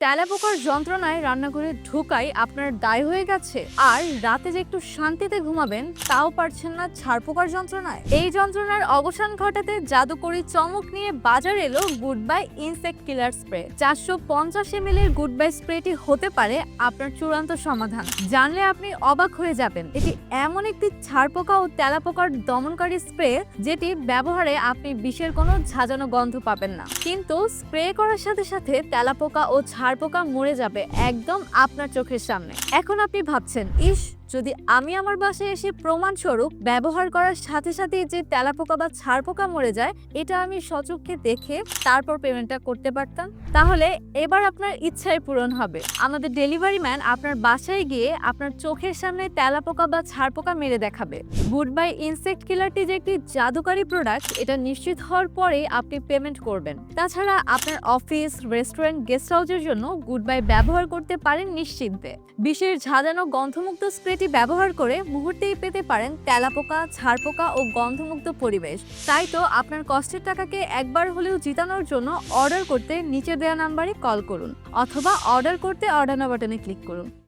তেলাপোকার যন্ত্রণায় রান্নাঘরে ঢোকাই আপনার দায় হয়ে গেছে, আর রাতে যে একটু শান্তিতে ঘুমাবেন তাও পারছেন না ছারপোকার যন্ত্রণায়। এই যন্ত্রণার অবসান ঘটাতে জাদুকরি চমক নিয়ে বাজার এলো গুড বাই ইনসেক্ট কিলার স্প্রে। 450 ml এর গুড বাই স্প্রেটি হতে পারে আপনার চূড়ান্ত সমাধান। জানলে আপনি অবাক হয়ে যাবেন, এটি এমন একটি ছারপোকা ও তেলাপোকার দমনকারী স্প্রে যেটি ব্যবহারে আপনি বিষের কোনো ঝাঁঝানো গন্ধ পাবেন না, কিন্তু স্প্রে করার সাথে সাথে তেলাপোকা ও ছারপোকা মরে যাবে একদম আপনার চোখের সামনে। এখন আপনি ভাবছেন, ইস, যদি আমি আমার বাসায় এসে প্রমাণস্বরূপ ব্যবহার করার সাথে সাথে যে তেলাপোকা বা ছারপোকা মরে যায় এটা আমি সচক্ষে দেখে তারপর পেমেন্টটা করতে পারতাম, তাহলে এবার আপনার ইচ্ছাই পূরণ হবে। আমাদের ডেলিভারি ম্যান আপনার বাসায় গিয়ে আপনার চোখের সামনে তেলাপোকা বা ছারপোকা মেরে দেখাবে। গুড বাই ইনসেক্ট কিলারটি যে একটি জাদুকারী প্রোডাক্ট এটা নিশ্চিত হওয়ার পরেই আপনি পেমেন্ট করবেন। তাছাড়া আপনার অফিস, রেস্টুরেন্ট, গেস্ট হাউসের জন্য গুড বাই ব্যবহার করতে পারেন নিশ্চিন্তে। বিষের ঝাঁঝানো গন্ধমুক্ত স্প্রেটি ব্যবহার করে মুহূর্তেই পেতে পারেন তেলাপোকা, ছারপোকা ও গন্ধমুক্ত পরিবেশ। তাই তো আপনার কষ্টের টাকাকে একবার হলেও জিতানোর জন্য অর্ডার করতে নিচে দেওয়া নাম্বারে কল করুন অথবা অর্ডার করতে অর্ডার নাও বাটনে ক্লিক করুন।